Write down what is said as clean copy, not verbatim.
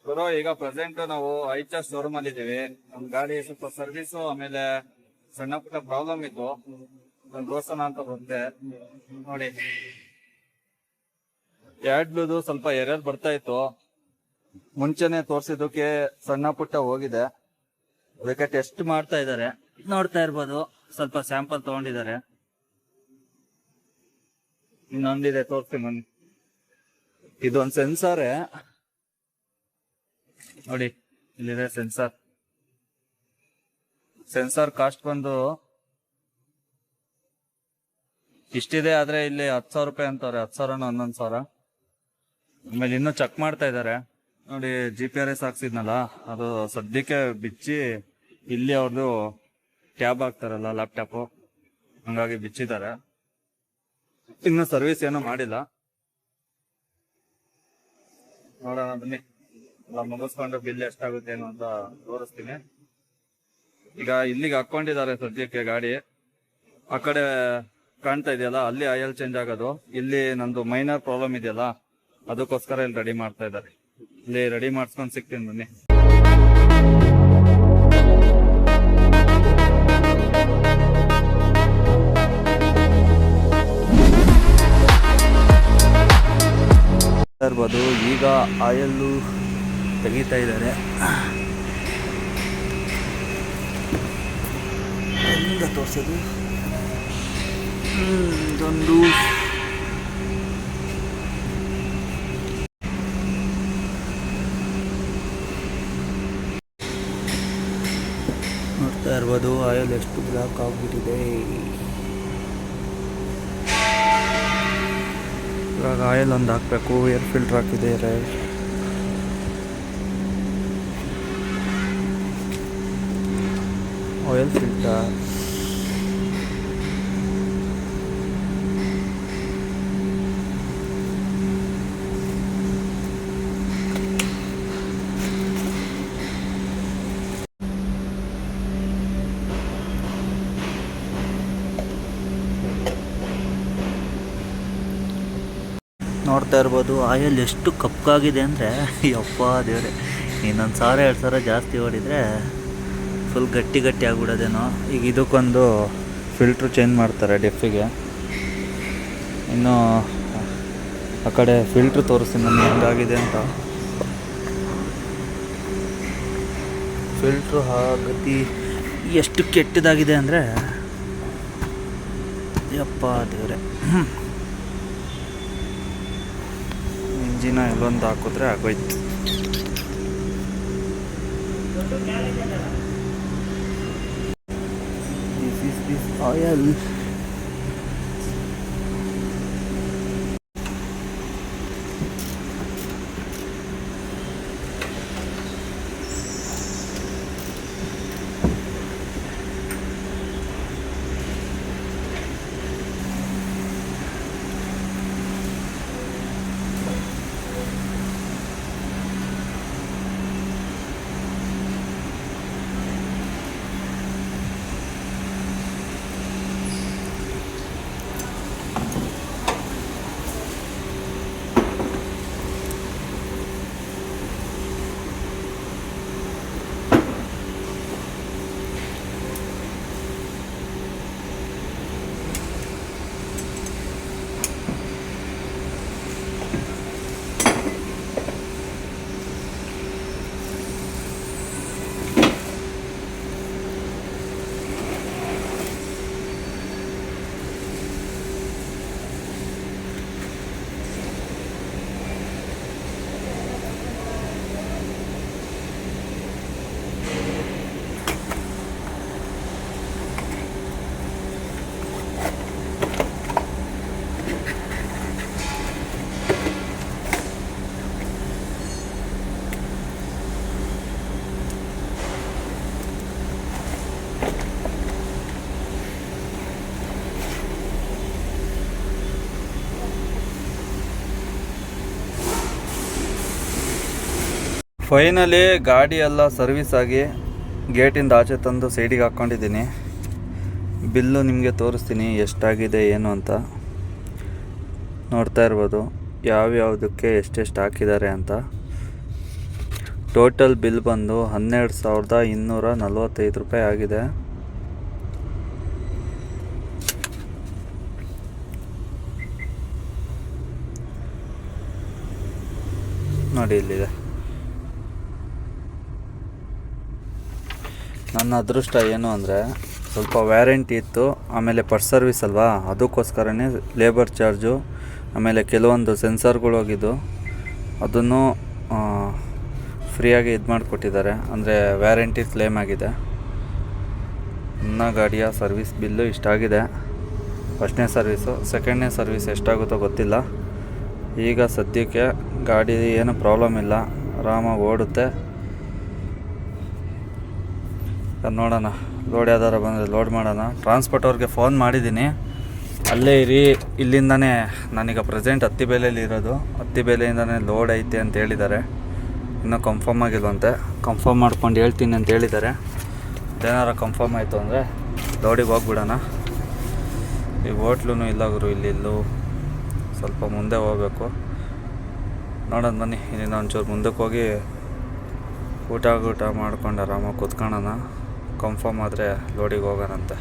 ಗುರು ಈಗ ಪ್ರೆಸೆಂಟ್ ನಾವು ಐಚಾ ಶೋರೂಮ್ ಅಲ್ಲಿ ಇದೀವಿ. ನಮ್ ಗಾಡಿ ಸ್ವಲ್ಪ ಸರ್ವಿಸ್ ಆಮೇಲೆ ಸಣ್ಣ ಪುಟ್ಟ ಪ್ರಾಬ್ಲಮ್ ಇತ್ತು. ದೋಸನ ಅಂತ ಬಂದೆ ನೋಡಿ. ಯಾಡ್ಲುದು ಸ್ವಲ್ಪ ಎರರ್ ಬರ್ತಾ ಇತ್ತು. ಮುಂಚೆನೆ ತೋರ್ಸಿದ್ದಕ್ಕೆ ಸಣ್ಣ ಪುಟ್ಟ ಹೋಗಿದೆ. ಅದಕ್ಕೆ ಟೆಸ್ಟ್ ಮಾಡ್ತಾ ಇದಾರೆ, ನೋಡ್ತಾ ಇರ್ಬೋದು. ಸ್ವಲ್ಪ ಸ್ಯಾಂಪಲ್ ತಗೊಂಡಿದ್ದಾರೆ. ಇನ್ನೊಂದಿದೆ ತೋರಿಸ್ತೀನಿ ಬನ್ನಿ. ಇದೊಂದು ಸೆನ್ಸಾರೇ ನೋಡಿ, ಇಲ್ಲಿದೆ ಸೆನ್ಸಾರ್ ಕಾಸ್ಟ್ ಬಂದು ಇಷ್ಟಿದೆ. ಆದ್ರೆ ಇಲ್ಲಿ 10,000 ರೂಪಾಯಿ ಅಂತವ್ರೆ. 10,000 11,000. ಆಮೇಲೆ ಇನ್ನೂ ಚೆಕ್ ಮಾಡ್ತಾ ಇದಾರೆ ನೋಡಿ. GPS ಹಾಕ್ಸಿದ್ನಲ್ಲ, ಅದು ಸದ್ಯಕ್ಕೆ ಬಿಚ್ಚಿ ಇಲ್ಲಿ ಅವ್ರದ್ದು ಟ್ಯಾಬ್ ಹಾಕ್ತಾರಲ್ಲ ಲ್ಯಾಪ್ಟಾಪ್, ಹಂಗಾಗಿ ಬಿಚ್ಚಿದ್ದಾರೆ. ಇನ್ನು ಸರ್ವಿಸ್ ಏನೂ ಮಾಡಿಲ್ಲ. ನೋಡೋಣ ಬನ್ನಿ, ಎಲ್ಲ ಮುಗಿಸ್ಕೊಂಡು ಬಿಲ್ ಎಷ್ಟಾಗುತ್ತೆ ಏನು ಅಂತ ತೋರಿಸ್ತೀನಿ. ಈಗ ಇಲ್ಲಿಗೆ ಹಾಕೊಂಡಿದ್ದಾರೆ ಸದ್ಯಕ್ಕೆ ಗಾಡಿ. ಆ ಕಡೆ ಕಾಣ್ತಾ ಇದೆಯಲ್ಲ, ಅಲ್ಲಿ ಆಯಿಲ್ ಚೇಂಜ್ ಆಗೋದು. ಇಲ್ಲಿ ನಂದು ಮೈನರ್ ಪ್ರಾಬ್ಲಮ್ ಇದೆಯಲ್ಲ, ಅದಕ್ಕೋಸ್ಕರ ಇಲ್ಲಿ ರೆಡಿ ಮಾಡ್ತಾ ಇದ್ದಾರೆ. ಇಲ್ಲಿ ರೆಡಿ ಮಾಡಿಸ್ಕೊಂಡು ಸಿಗ್ತೀನಿ ಬನ್ನಿ. ಇರ್ಬೋದು. ಈಗ ಆಯಿಲ್ಲು ತೆಗಿತಾ ಇದ್ದಾರೆ. ಎಲ್ಲಿಂದ ತೋರಿಸೋದು? ಇದೊಂದು ನೋಡ್ತಾ ಇರ್ಬೋದು, ಆಯಿಲ್ ಎಷ್ಟು ಬ್ಲಾಕ್ ಆಗ್ಬಿಟ್ಟಿದೆ. ಇವಾಗ ಆಯಿಲ್ ಒಂದು ಹಾಕಬೇಕು. ಏರ್ ಫಿಲ್ಟರ್ ಹಾಕಿದ್ದಾರೆ. ಆಯಿಲ್ ಫಿಲ್ಟರ್ ನೋಡ್ತಾ ಇರ್ಬೋದು. ಆಯಿಲ್ ಎಷ್ಟು ಕಪ್ಪಾಗಿದೆ ಅಂದರೆ ಯಪ್ಪ ದೇವ್ರೆ, ಇನ್ನೊಂದು 1,000-2,000 ಜಾಸ್ತಿ ಹೊಡಿದ್ರೆ ಫುಲ್ ಗಟ್ಟಿ ಆಗಿಬಿಡೋದೇನೋ. ಈಗ ಇದಕ್ಕೊಂದು ಫಿಲ್ಟ್ರು ಚೇಂಜ್ ಮಾಡ್ತಾರೆ ಡೆಫಿಗೆ. ಇನ್ನು ಆ ಕಡೆ ಫಿಲ್ಟ್ರು ತೋರಿಸ್ತೀನಿ ನಾನು ಹೆಂಗಾಗಿದೆ ಅಂತ. ಫಿಲ್ಟ್ರು ಗತಿ ಎಷ್ಟು ಕೆಟ್ಟದಾಗಿದೆ ಅಂದರೆ ಯಪ್ಪ ದೇವ್ರೆ. ಇಂಜಿನ ಎಲ್ಲೊಂದು ಹಾಕಿದ್ರೆ ಆಗೋಯ್ತು. ದಿಸ್ ಆಯಿಲ್ ಫೈನಲಿ ಗಾಡಿ ಎಲ್ಲ ಸರ್ವಿಸ್ ಆಗಿ ಗೇಟಿಂದ ಆಚೆ ತಂದು ಸೈಡಿಗೆ ಹಾಕ್ಕೊಂಡಿದ್ದೀನಿ. ಬಿಲ್ಲು ನಿಮಗೆ ತೋರಿಸ್ತೀನಿ ಎಷ್ಟಾಗಿದೆ ಏನು ಅಂತ. ನೋಡ್ತಾ ಇರ್ಬೋದು ಯಾವ್ಯಾವುದಕ್ಕೆ ಎಷ್ಟೆಷ್ಟು ಹಾಕಿದ್ದಾರೆ ಅಂತ. ಟೋಟಲ್ ಬಿಲ್ ಬಂದು 12,245 ರೂಪಾಯಿ ಆಗಿದೆ. ನೋಡಿ ಇಲ್ಲಿದೆ. ನನ್ನ ಅದೃಷ್ಟ ಏನು ಅಂದರೆ ಸ್ವಲ್ಪ ವ್ಯಾರಂಟಿ ಇತ್ತು, ಆಮೇಲೆ ಫಸ್ಟ್ ಸರ್ವಿಸ್ ಅಲ್ವಾ, ಅದಕ್ಕೋಸ್ಕರನೇ ಲೇಬರ್ ಚಾರ್ಜು ಆಮೇಲೆ ಕೆಲವೊಂದು ಸೆನ್ಸರ್ಗಳು ಹೋಗಿದ್ದು ಅದನ್ನು ಫ್ರೀಯಾಗಿ ಇದು ಮಾಡಿಕೊಟ್ಟಿದ್ದಾರೆ, ಅಂದರೆ ವ್ಯಾರಂಟಿ ಕ್ಲೇಮ್ ಆಗಿದೆ. ನನ್ನ ಗಾಡಿಯ ಸರ್ವಿಸ್ ಬಿಲ್ಲು ಇಷ್ಟಾಗಿದೆ. ಫಸ್ಟ್ನೇ ಸರ್ವಿಸು, ಸೆಕೆಂಡ್ನೇ ಸರ್ವಿಸ್ ಎಷ್ಟಾಗುತ್ತೋ ಗೊತ್ತಿಲ್ಲ. ಈಗ ಸದ್ಯಕ್ಕೆ ಗಾಡಿ ಏನು ಪ್ರಾಬ್ಲಮ್ ಇಲ್ಲ, ಆರಾಮಾಗಿ ಓಡುತ್ತೆ. ನೋಡೋಣ, ಲೋಡ್ ಯಾವ್ದಾರು ಬಂದರೆ ಲೋಡ್ ಮಾಡೋಣ. ಟ್ರಾನ್ಸ್ಪೋರ್ಟ್ ಅವ್ರಿಗೆ ಫೋನ್ ಮಾಡಿದ್ದೀನಿ, ಅಲ್ಲೇ ಇರಿ, ಇಲ್ಲಿಂದನೇ ನಾನೀಗ ಪ್ರೆಸೆಂಟ್ ಹತ್ತಿಬೇಲೆಯಲ್ಲಿ ಇರೋದು, ಹತ್ತಿಬೇಲೆಯಿಂದನೇ ಲೋಡ್ ಐತೆ ಅಂತ ಹೇಳಿದ್ದಾರೆ. ಇನ್ನೂ ಕನ್ಫರ್ಮ್ ಆಗಿಲ್ವಂತೆ, ಕನ್ಫರ್ಮ್ ಮಾಡ್ಕೊಂಡು ಹೇಳ್ತೀನಿ ಅಂತ ಹೇಳಿದ್ದಾರೆ. ಅದೇನಾರು ಕನ್ಫರ್ಮ್ ಆಯಿತು ಅಂದರೆ ಲೋಡಿಗೆ ಹೋಗ್ಬಿಡೋಣ. ಈ ಹೋಟ್ಲೂ ಇಲ್ಲ ಗುರು, ಇಲ್ಲಿಲ್ಲೂ ಸ್ವಲ್ಪ ಮುಂದೆ ಹೋಗ್ಬೇಕು. ನೋಡೋಣ ಬನ್ನಿ, ಇನ್ನೊಂದು ಒಂಚೂರು ಮುಂದಕ್ಕೆ ಹೋಗಿ ಊಟ ಮಾಡ್ಕೊಂಡು ಆರಾಮಾಗಿ ಕೂತ್ಕೊಳ್ಳೋಣ. ಕನ್ಫರ್ಮ್ ಆದರೆ ಲೋಡಿಗೆ ಹೋಗೋಣಂತೆ.